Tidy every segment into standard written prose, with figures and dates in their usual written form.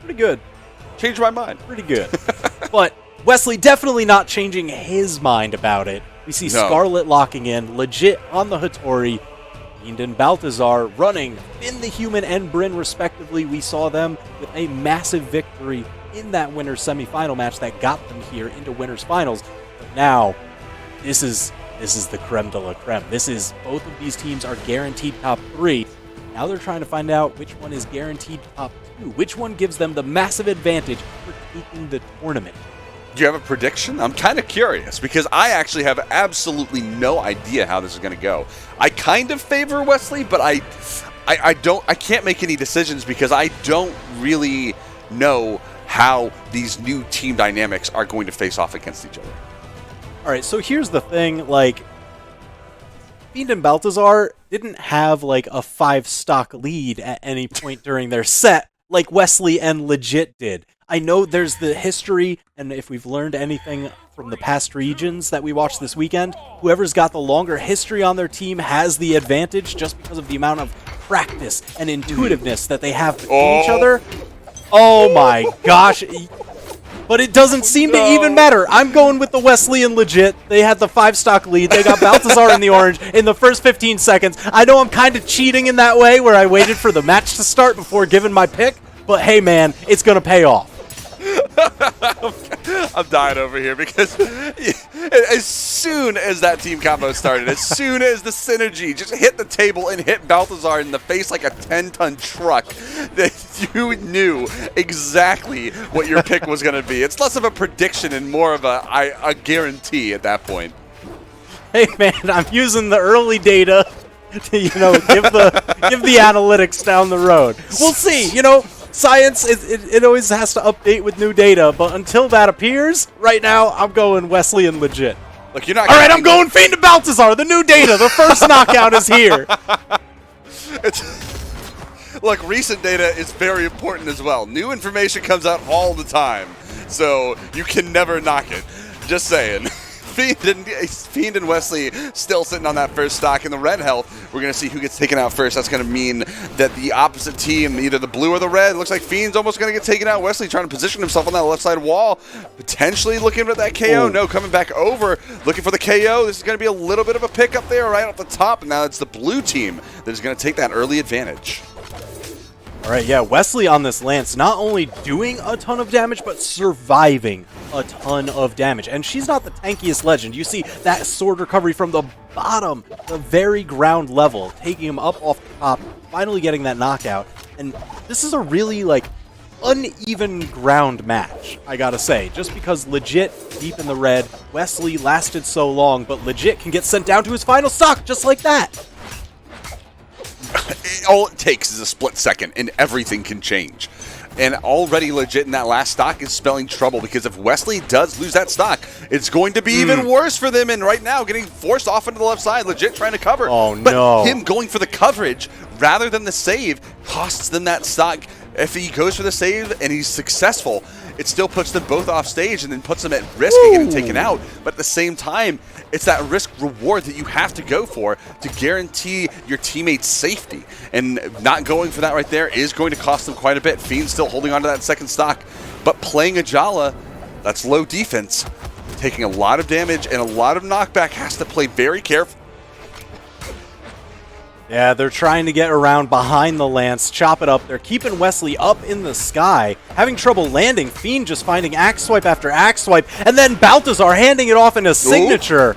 Pretty good. Changed my mind. Pretty good. But Wesley definitely not changing his mind about it. We see Scarlet locking in, legit on the Hattori. Fiend and Balthazar running in the Human and Bryn respectively. We saw them with a massive victory in that winner's semifinal match that got them here into winners finals. But now, this is the creme de la creme. Both of these teams are guaranteed top 3. Now they're trying to find out which one is guaranteed top 2. Which one gives them the massive advantage for taking the tournament. Do you have a prediction? I'm kind of curious because I actually have absolutely no idea how this is going to go. I kind of favor Wesley, but I can't make any decisions because I don't really know how these new team dynamics are going to face off against each other. All right, so here's the thing, like, Fiend and Balthazar didn't have, like, a 5-stock lead at any point during their set like Wesley and Legit did. I know there's the history, and if we've learned anything from the past regions that we watched this weekend, whoever's got the longer history on their team has the advantage just because of the amount of practice and intuitiveness that they have between each other. Oh my gosh. But it doesn't seem to even matter. I'm going with the Wesley and Legit. They had the 5-stock lead. They got Balthazar in the orange in the first 15 seconds. I know I'm kind of cheating in that way where I waited for the match to start before giving my pick, but hey man, it's going to pay off. I'm dying over here because as soon as that team combo started, as soon as the synergy just hit the table and hit Balthazar in the face like a 10-ton truck, that you knew exactly what your pick was going to be. It's less of a prediction and more of a guarantee at that point. Hey man, I'm using the early data to, give the analytics down the road. We'll see, Science, it always has to update with new data, but until that appears, right now, I'm going Wesley and Legit. Look, you're not. All right, I'm going Fiend and Balthazar. The new data, the first knockout is here. Look, recent data is very important as well. New information comes out all the time, so you can never knock it. Just saying. Fiend and Wesley still sitting on that first stock in the red health. We're going to see who gets taken out first. That's going to mean that the opposite team, either the blue or the red, looks like Fiend's almost going to get taken out. Wesley trying to position himself on that left side wall, potentially looking for that KO. No, coming back over, looking for the KO. This is going to be a little bit of a pick up there right off the top, and now it's the blue team that is going to take that early advantage. All right, yeah, Wesley on this Lance, not only doing a ton of damage, but surviving a ton of damage. And she's not the tankiest legend. You see that sword recovery from the bottom, the very ground level, taking him up off the top, finally getting that knockout. And this is a really, uneven ground match, I gotta say. Just because Legit, deep in the red, Wesley lasted so long, but Legit can get sent down to his final stock just like that. All it takes is a split second, and everything can change. And already Legit in that last stock is spelling trouble, because if Wesley does lose that stock, it's going to be even worse for them. And right now, getting forced off into the left side, Legit trying to cover. Oh, but no. Him going for the coverage rather than the save costs them that stock. If he goes for the save and he's successful, it still puts them both off stage and then puts them at risk of getting taken out. But at the same time, it's that risk reward that you have to go for to guarantee your teammates' safety. And not going for that right there is going to cost them quite a bit. Fiend still holding on to that second stock, but playing Brawlhalla, that's low defense, taking a lot of damage and a lot of knockback, has to play very careful. Yeah, they're trying to get around behind the Lance, chop it up. They're keeping Wesley up in the sky, having trouble landing. Fiend just finding axe swipe after axe swipe, and then Balthazar handing it off in a signature.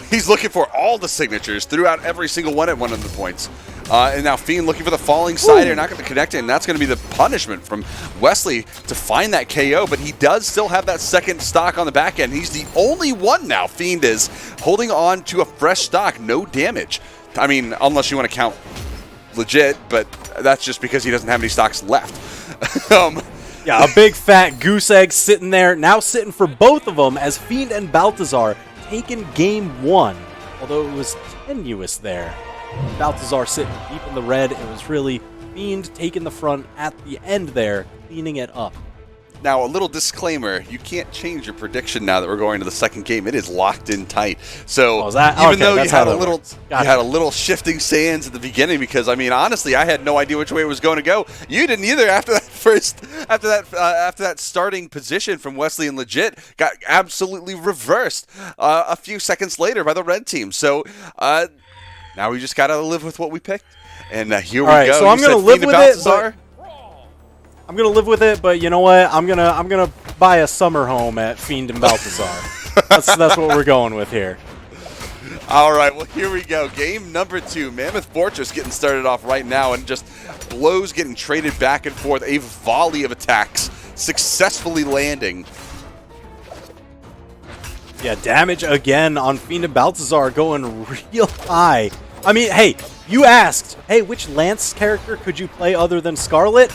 He's looking for all the signatures throughout every single one at one of the points. And now Fiend looking for the falling side here, not going to connect it, and that's going to be the punishment from Wesley to find that KO, but he does still have that second stock on the back end. He's the only one now, Fiend is, holding on to a fresh stock, no damage. I mean, unless you want to count Legit, but that's just because he doesn't have any stocks left. Yeah, a big fat goose egg sitting there, now sitting for both of them as Fiend and Balthazar taken game one, although it was tenuous there. Balthazar sitting deep in the red. It was really Fiend taking the front at the end there, cleaning it up. Now, a little disclaimer, you can't change your prediction now that we're going to the second game. It is locked in tight. So even though you had a little shifting sands at the beginning, because I mean, honestly, I had no idea which way it was going to go. You didn't either after that starting position from Wesley and Legit got absolutely reversed a few seconds later by the red team. So now we just got to live with what we picked. And here we go. So I'm going to live with it. I'm gonna live with it, but you know what? I'm gonna buy a summer home at Fiend and Balthazar. that's what we're going with here. All right, well here we go. Game number 2. Mammoth Fortress getting started off right now, and just blows getting traded back and forth. A volley of attacks successfully landing. Yeah, damage again on Fiend and Balthazar going real high. I mean, hey, you asked, hey, which Lance character could you play other than Scarlet?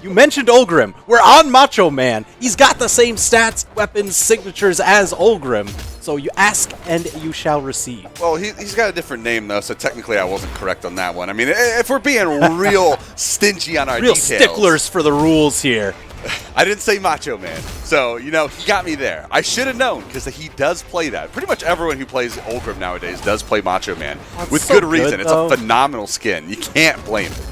You mentioned Ulgrim. We're on Macho Man. He's got the same stats, weapons, signatures as Ulgrim. So you ask and you shall receive. Well, he's got a different name, though, so technically I wasn't correct on that one. I mean, if we're being real stingy on our details. Real sticklers for the rules here. I didn't say Macho Man. So, you know, he got me there. I should have known, because he does play that. Pretty much everyone who plays Ulgrim nowadays does play Macho Man. With so good reason. It's a phenomenal skin. You can't blame it.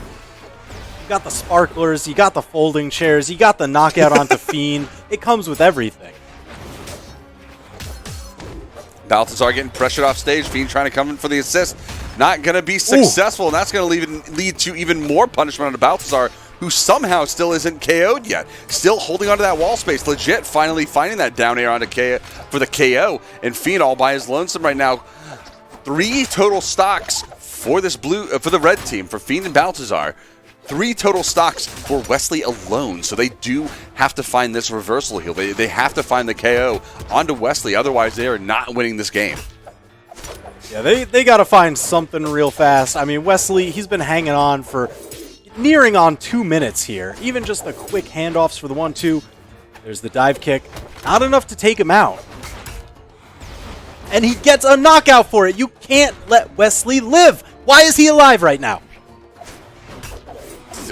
You got the sparklers, you got the folding chairs, you got the knockout onto Fiend. It comes with everything. Balthazar getting pressured off stage. Fiend trying to come in for the assist. Not going to be successful, and that's going to lead to even more punishment on Balthazar, who somehow still isn't KO'd yet. Still holding onto that wall space. Legit finally finding that down air onto for the KO, and Fiend all by his lonesome right now. 3 total stocks for this for the red team, for Fiend and Balthazar. 3 total stocks for Wesley alone, so they do have to find this reversal heal. They have to find the KO onto Wesley, otherwise they are not winning this game. Yeah, they got to find something real fast. I mean, Wesley, he's been hanging on for nearing on 2 minutes here. Even just the quick handoffs for the 1-2. There's the dive kick. Not enough to take him out. And he gets a knockout for it. You can't let Wesley live. Why is he alive right now?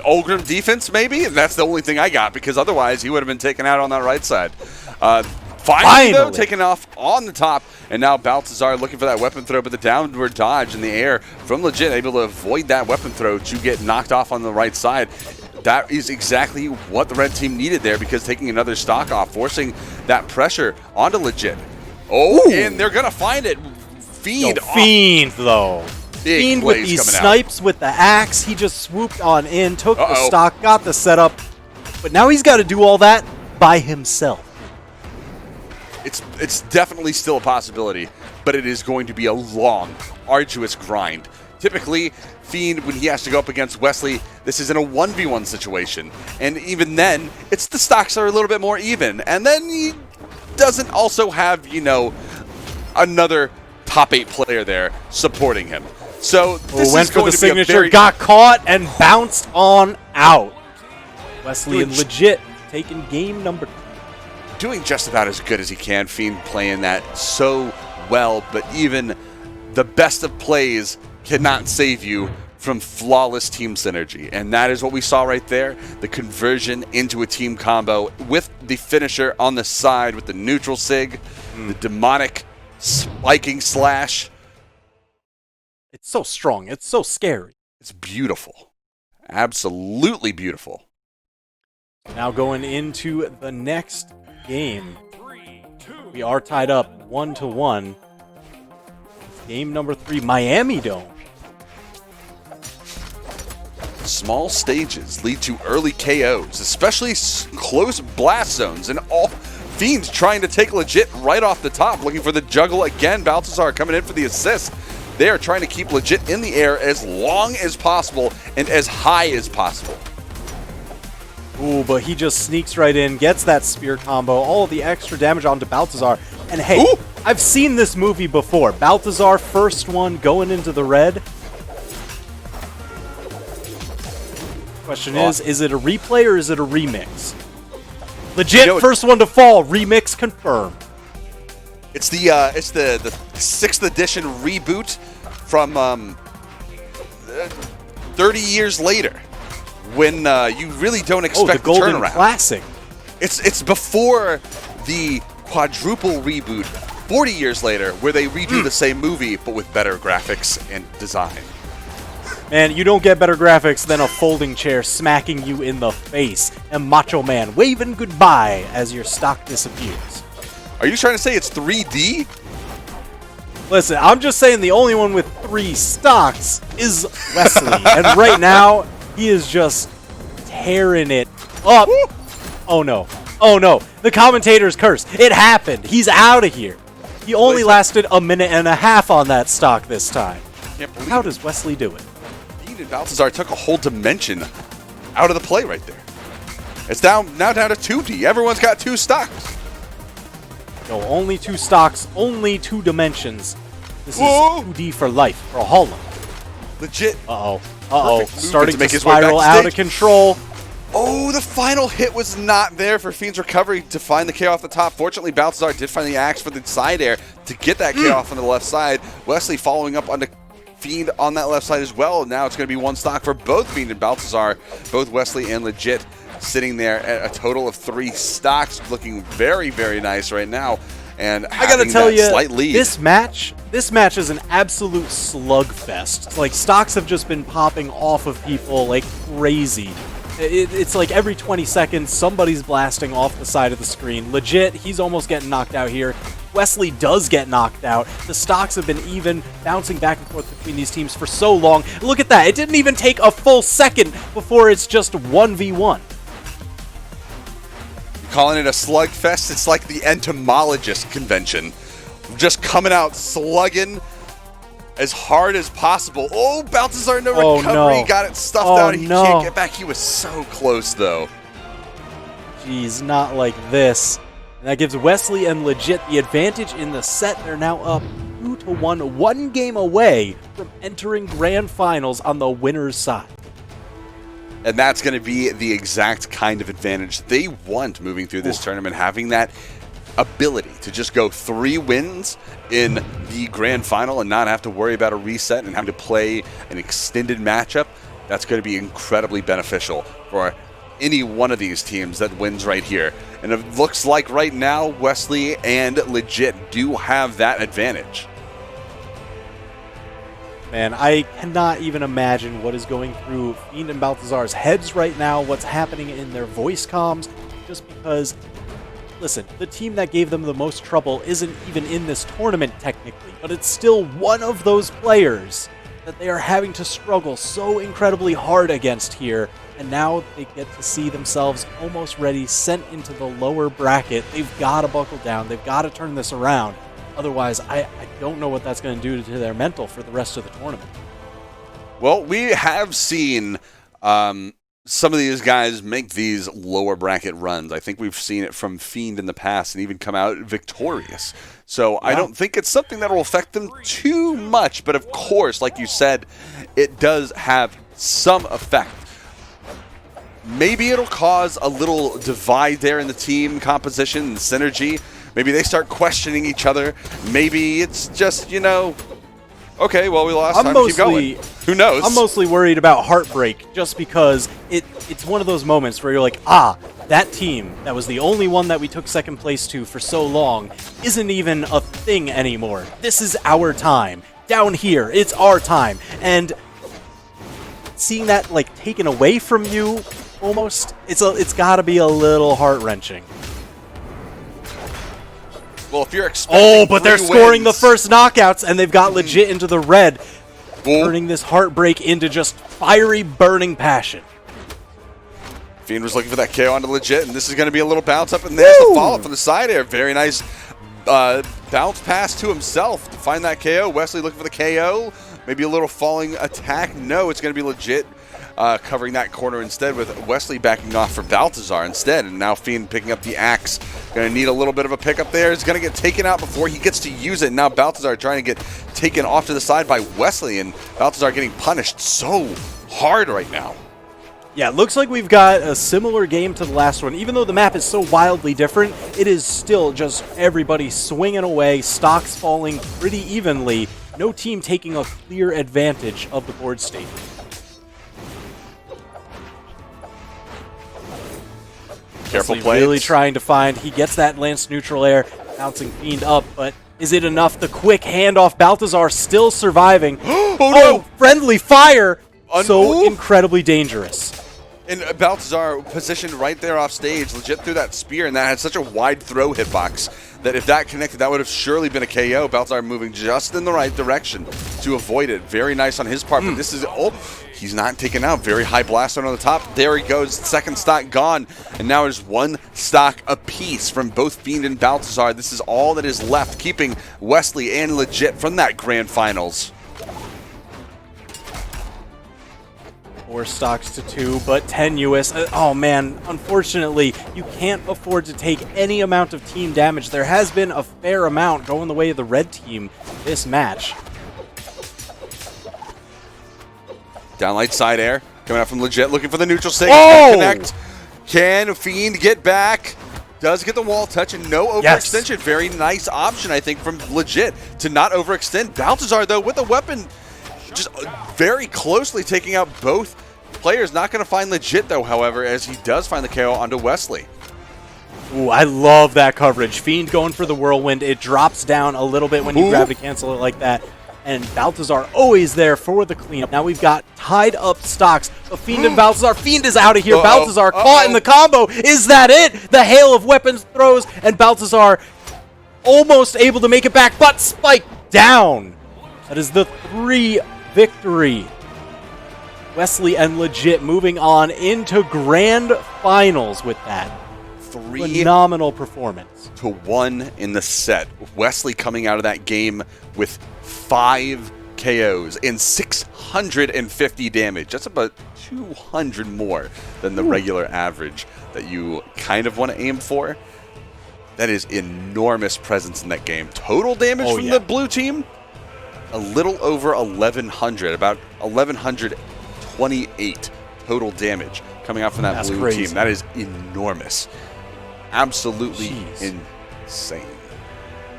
Ulgrim defense, maybe? And that's the only thing I got, because otherwise he would have been taken out on that right side. Finally, though, taken off on the top, and now Balthazar looking for that weapon throw, but the downward dodge in the air from Legit, able to avoid that weapon throw to get knocked off on the right side. That is exactly what the red team needed there, because taking another stock off, forcing that pressure onto Legit. Oh, and they're going to find it. Fiend. Fiend, though. Fiend with these snipes with the axe. He just swooped on in, took the stock, got the setup. But now he's got to do all that by himself. It's definitely still a possibility, but it is going to be a long, arduous grind. Typically, Fiend, when he has to go up against Wesley, this is in a 1v1 situation. And even then, it's the stocks are a little bit more even. And then he doesn't also have, you know, another top 8 player there supporting him. So this went is going for the to signature, be a very got caught, and bounced on out. Wesley and Legit taking game number 2. Doing just about as good as he can. Fiend playing that so well, but even the best of plays cannot save you from flawless team synergy. And that is what we saw right there. The conversion into a team combo with the finisher on the side with the neutral sig, the demonic spiking slash. It's so strong. It's so scary. It's beautiful. Absolutely beautiful. Now going into the next game. We are tied up 1-1. Game number 3, Miami Dome. Small stages lead to early KOs, especially close blast zones, and all Fiend trying to take Legit right off the top, looking for the juggle again. Balthazar coming in for the assist. They are trying to keep Legit in the air as long as possible and as high as possible. Ooh, but he just sneaks right in, gets that spear combo, all the extra damage onto Balthazar. And hey, I've seen this movie before. Balthazar, first one going into the red. Question is it a replay or is it a remix? Legit, first one to fall, remix confirmed. It's the 6th edition reboot from 30 years later, when you really don't expect the Golden turnaround. Classic. It's before the quadruple reboot 40 years later, where they redo the same movie but with better graphics and design. Man, you don't get better graphics than a folding chair smacking you in the face and Macho Man waving goodbye as your stock disappears. Are you trying to say it's 3D? Listen, I'm just saying the only one with 3 stocks is Wesley. And right now, he is just tearing it up. Oh no. Oh no. The commentator's curse. It happened. He's out of here. He only lasted a minute and a half on that stock this time. How does Wesley do it? Fiend and Balthazar took a whole dimension out of the play right there. It's now down to 2D. Everyone's got 2 stocks. No, only 2 stocks, only 2 dimensions. This Whoa. is 2D for life. Brawlhalla. Legit. Uh-oh. Uh-oh. Perfect movement Starting to make to his way spiral backstage. out of control. Oh, the final hit was not there for Fiend's recovery to find the KO off the top. Fortunately, Balthazar did find the axe for the side air to get that KO off on the left side. Wesley following up on the Fiend on that left side as well. Now it's going to be 1 stock for both Fiend and Balthazar. Both Wesley and Legit sitting there at a total of 3 stocks, looking very, very nice right now. And I gotta tell you, slight lead. this match is an absolute slugfest. Like, stocks have just been popping off of people like crazy. It's like every 20 seconds, somebody's blasting off the side of the screen. Legit, he's almost getting knocked out here. Wesley does get knocked out. The stocks have been even, bouncing back and forth between these teams for so long. Look at that. It didn't even take a full second before it's just 1v1. Calling it a slugfest, it's like the entomologist convention. Just coming out slugging as hard as possible. Oh, Balthazar, no recovery. No. Got it stuffed Oh, out. He no. can't get back. He was so close, though. Jeez, not like this. And that gives Wesley and Legit the advantage in the set. They're now up 2-1, 1 game away from entering grand finals on the winner's side. And that's going to be the exact kind of advantage they want moving through this tournament, having that ability to just go 3 wins in the grand final and not have to worry about a reset and having to play an extended matchup. That's going to be incredibly beneficial for any one of these teams that wins right here. And it looks like right now Wesley and Legit do have that advantage. Man, I cannot even imagine what is going through Fiend and Balthazar's heads right now, what's happening in their voice comms, just because, listen, the team that gave them the most trouble isn't even in this tournament technically, but it's still one of those players that they are having to struggle so incredibly hard against here, and now they get to see themselves almost ready, sent into the lower bracket. They've got to buckle down, they've got to turn this around. Otherwise, I don't know what that's going to do to their mental for the rest of the tournament. Well, we have seen some of these guys make these lower bracket runs. I think we've seen it from Fiend in the past and even come out victorious. So I don't think it's something that will affect them too much. But of course, like you said, it does have some effect. Maybe it'll cause a little divide there in the team composition and synergy. Maybe they start questioning each other. Maybe it's just, you know, okay, well, we lost time to keep going. Who knows? I'm mostly worried about heartbreak just because it's one of those moments where you're like, that team that was the only one that we took second place to for so long isn't even a thing anymore. This is our time. Down here, it's our time. And seeing that, like, taken away from you, almost, it's got to be a little heart-wrenching. Well, if you're expecting but they're 3 scoring wins, the first knockouts, and they've got Legit into the red, Cool. turning this heartbreak into just fiery, burning passion. Fiend was looking for that KO onto Legit, and this is going to be a little bounce up, and there's the follow-up from the side air. Very nice bounce pass to himself to find that KO. Wesley looking for the KO. Maybe a little falling attack. No, it's going to be Legit covering that corner instead, with Wesley backing off for Balthazar instead. And now Fiend picking up the axe. Going to need a little bit of a pickup there. He's going to get taken out before he gets to use it. Now Balthazar trying to get taken off to the side by Wesley, and Balthazar getting punished so hard right now. Yeah, it looks like we've got a similar game to the last one. Even though the map is so wildly different, it is still just everybody swinging away, stocks falling pretty evenly, no team taking a clear advantage of the board state. Careful Wesley play. really trying to find. He gets that Lance neutral air, bouncing Fiend up, but is it enough? The quick handoff. Balthazar still surviving. Oh, no! Friendly fire! So Ooh. incredibly dangerous. And Balthazar positioned right there off stage, legit threw that spear, and that had such a wide throw hitbox that if that connected, that would have surely been a KO. Balthazar moving just in the right direction to avoid it. Very nice on his part, but this is, he's not taken out. Very high blast on the top. There he goes, second stock gone, and now there's one stock apiece from both Fiend and Balthazar. This is all that is left, keeping Wesley and Legit from that grand finals. 4 stocks to 2, but tenuous. Oh man, unfortunately, you can't afford to take any amount of team damage. There has been a fair amount going the way of the red team this match. Downlight side air coming out from Legit, looking for the neutral stick. Oh! Connect. Can Fiend get back? Does get the wall touch and no overextension. Yes. Very nice option, I think, from Legit to not overextend. Balthazar, though, with the weapon, just very closely taking out both players. Not going to find Legit, though, however, as he does find the KO onto Wesley. Ooh, I love that coverage. Fiend going for the whirlwind. It drops down a little bit when you grab to cancel it like that. And Balthazar always there for the cleanup. Now we've got tied up stocks. But Fiend and Balthazar. Fiend is out of here. Balthazar caught in the combo. Is that it? The hail of weapons throws. And Balthazar almost able to make it back, but spiked down. That is the 3 victory. Wesley and Legit moving on into grand finals with that. 3 phenomenal performance to 1 in the set. Wesley coming out of that game with 5 KOs and 650 damage. That's about 200 more than the regular average that you kind of want to aim for. That is enormous presence in that game. Total damage from the blue team, a little over 1,100, about 1,128 total damage coming out from that blue team. That is enormous. Absolutely insane.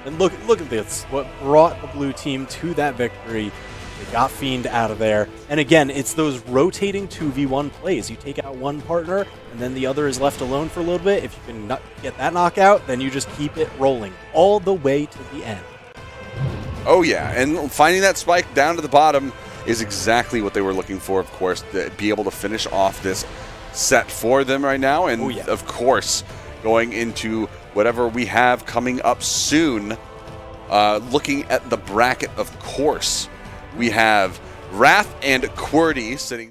And look at this. What brought the blue team to that victory? They got Fiend out of there. And again, it's those rotating 2v1 plays. You take out one partner, and then the other is left alone for a little bit. If you can get that knockout, then you just keep it rolling all the way to the end. Oh yeah, and finding that spike down to the bottom is exactly what they were looking for, of course, to be able to finish off this set for them right now. And of course, going into whatever we have coming up soon, looking at the bracket, of course, we have Wrath and QWERTY sitting